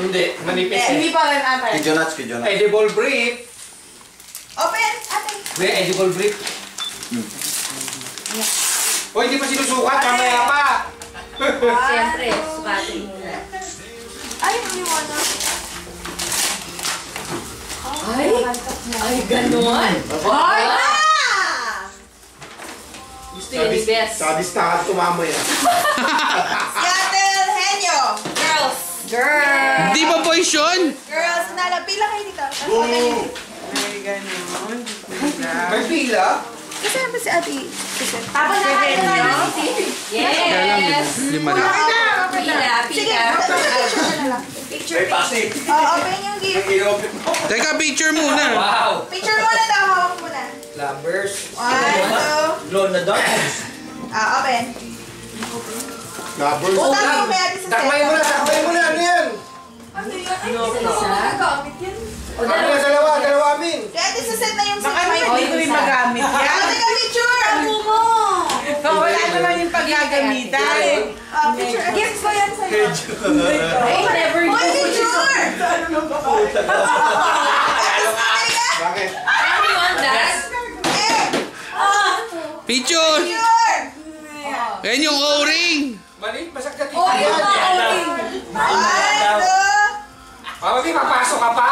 Hindi, manipis. Hindi pa rin ate. Kijonats. Edible brief. Open, ate. May edible brief. O, hindi pa sinusukat. Mamaya pa. Siyempre, sukatin muna. Ay, maniwala. Ay, ganon. Ay! Gusto yun, the best. Sadistahan tumama yan. Si Ate Henyo. Girls. Girls. Di ba poison? Girls, pila kayo dito. Ay, ganon. May pila? Kasi naman si Ate. Tapos na kayo na Yes! Lima na. Sige, picture na lang. Picture. Open yung gift. Teka, picture muna. Wow. Picture muna daw. Hawak muna. Lovers. 1, 2. Glow na doon. Open. Lovers. Utang mo may Ate sa Takmay mo na. Ano yan? Ano yun? Ay, hindi sila magagamit yan. Ano yan? Dalawa amin. Kaya Ate sa set na yung set. Baka hindi ko rin magamit yan. Ate ka picture. Ano mo? Wala naman yung paggagamitan. Picture. Gift ko yan sa'yo. Ay, never Hoy, do. picture! Bakit? Ano yun, Dad? Picture! Picture! Yan yung O-ring! Mali, masakit Oh, yung ka-outing. 1, 2. Mami, papasok ka pa?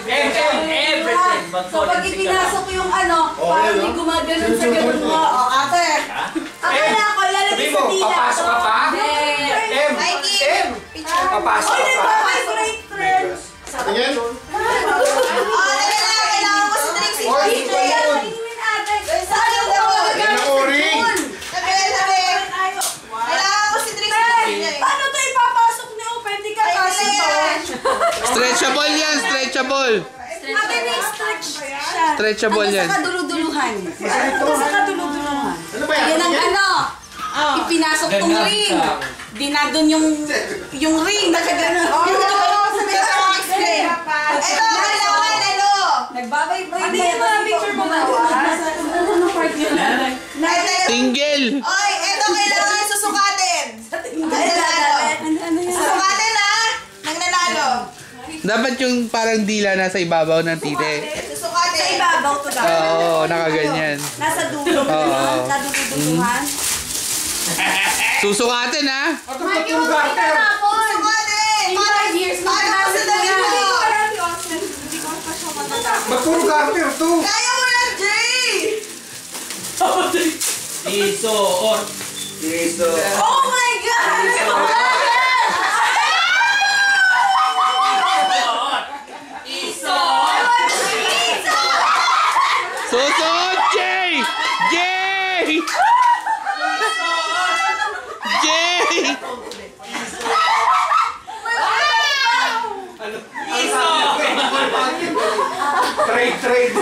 Everything. So, pag ipinasok ko yung ano, parang may gumaganon sa ganon mo. Ate. Akala ko, lalagay sa dila. Papasok ka pa? M. Picture. Papasok ka pa? Tingin. Kailangan mo si Trixie. Oy, Picture yan. Saan yung daw? Kailangan mo si Trixie. Paano ito ipapasok niyo? Pwede ka kasi to. Stretchable yan, stretchable! Ate, may stretch siya. Stretchable yan. Sa kaduluduluhan. Sa kaduluduluhan. Ano ba yan? Yan ang ano. Ipinasok tong ring. Dinadon yung ring. Nakaganon. Sabi ko sa explain. Ito, kailangan ano? Nagbabay-bay. Hindi yung mga picture mo. Ano part yun? Tinggel! Oy, ito kailangan susukatin. Ano yan? Susukatin ha? Nang nanalo. Dapat yung parang dila nasa ibabaw ng tite. Susukatin. Sa ibabaw to daw. Oo, nakaganyan. Nasa dulo. Oo. Sa duduluhan. Susukatin ha! Susukatin. 5 years na Paano mo sa dali mo? Magpuro garter to. Kaya mo yan, Jay! Isuot. Oh my God! Susuot! Jay! Jay! Jay! Trade.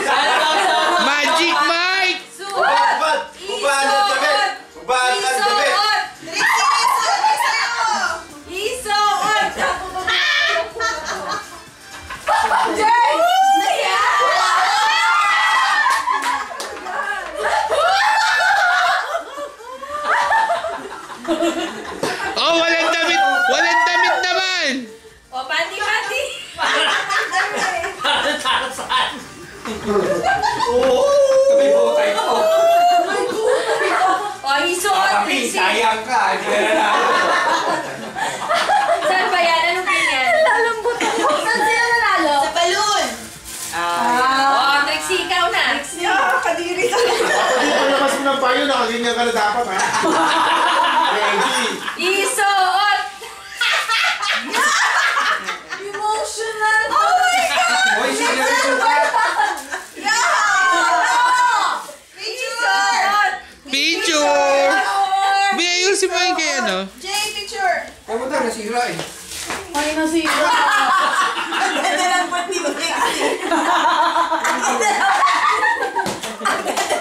Magic Mike! Oh, walang damit! Walang damit naman! O, pati-pati. Sabi mo tayo ko. O, isuot. Trixie. Sayang ka. Saan ba yan? Anong ganyan? Lalambot ako. Saan sila nanalo? Sa balloon! O, Trixie, ikaw na. Kadiri ka. Dito labas mo ng payo. Nakaganyan ka na dapat ha. Ready. Isuot. Emotional! Oh my God! Hoy, sino yung sukat? Picture! Picture! Ayusin mo yung kay ano? Jay, picture! Ay mo tayo, nasira eh. Ay, nasira. Ang ganda lang po ni Trixie. Ang ganda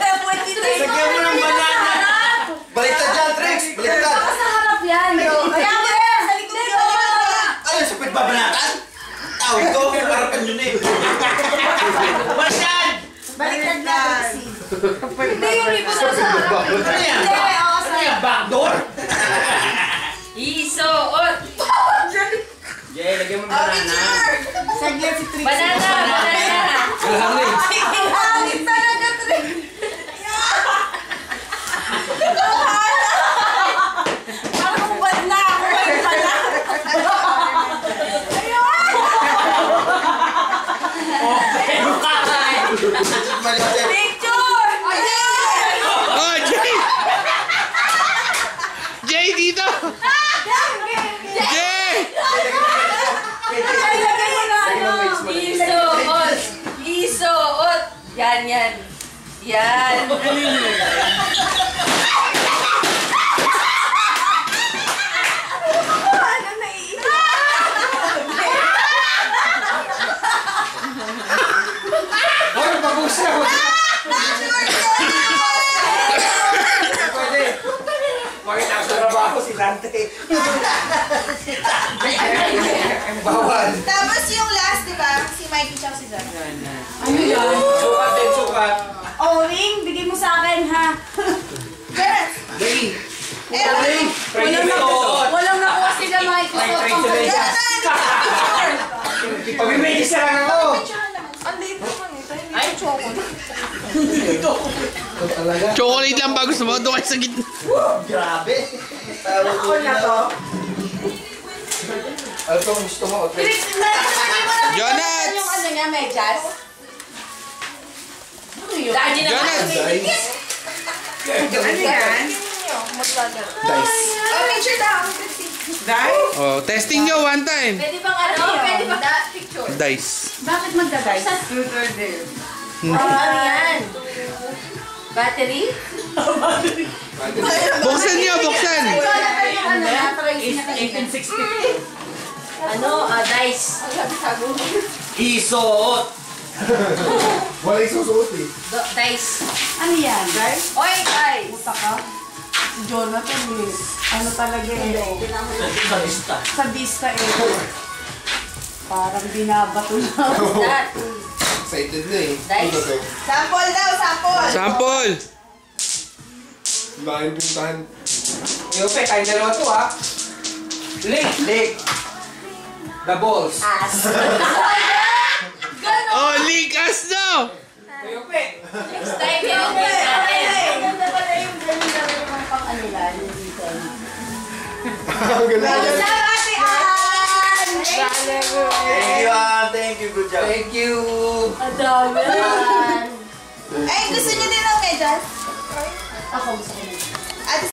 lang po ni Trixie. Lagyan mo ng banana. Baliktad dyan, Trix. Baliktad. Baka sa harap yan, bro. Kaya mo yan! Sa likod ko! Ano, sa pagbabanatan? Tawag ko, harapan yun eh. Baliktad! Baliktad na, Trixie. Hindi yung likod ko sa harap. Ano yan? Hindi, ako sa Backdoor? isuot. Jay, lagyan mo Oh, banana. picture! Saglit si Trixie. Banana! Kalahangin. Hangin talaga, Trix! Parang ubad na ako. Ay, pala. Picture! Oh, Jay! Jay, dito! Jay! Isuot! Isuot! Yan, yan. Yan. Ano Hoy, pabusa! Pwede. Makita sa trabaho si Dante. Bawal. Tapos yung last, di ba? Si Mikey tsaka si Zara. Ano yan? Sukat din, sukat. Oh, Ring, bigay mo sa akin, ha? Dali. Eh, Walang nakuha sila, Mike. Pag-imagine sa lang ako. ang liit naman ito. Hindi ko choco. Chocolate lang ba gusto mo? Doon kayo sa gitna. Grabe. Ako na to. Ano kung gusto mo? Okay. Jonats! Yung ano niya, medyas? Daddy na Jonats! Ano yan? Dice. Oh, picture daw. Dai? Oh, testing nyo one time. Pwede bang ano? Pwede bang picture? Dice. Bakit magdadice? Tutor there. Ano yan? Battery? Buksan nyo, buksan! Ano na, Tracy na kanina. 1860. Ano? Dice. Isuot. Wala yung susuot eh. Dice. Ano yan? Guys, Oy, dice. Puta ka? Si Jonathan, eh. Ano talaga eh. Sa lista. Sa vista eh. Parang binabato na. That. Excited na eh. Dice. Sample daw, sample. Sample! Laki yung puntahan. Yope, kain dalawa to ha. Lick. Lick. The balls. As. Oh, likas daw! Yope. Next time yun. natin. Ganda pala yung ganda yung pang ano yan. Yung weekend. Ang galing. Ate Ann! Thank you, thank you. Good job. Thank you. Ang dami. Ay, gusto niyo din ng medyas? Ako gusto ko na.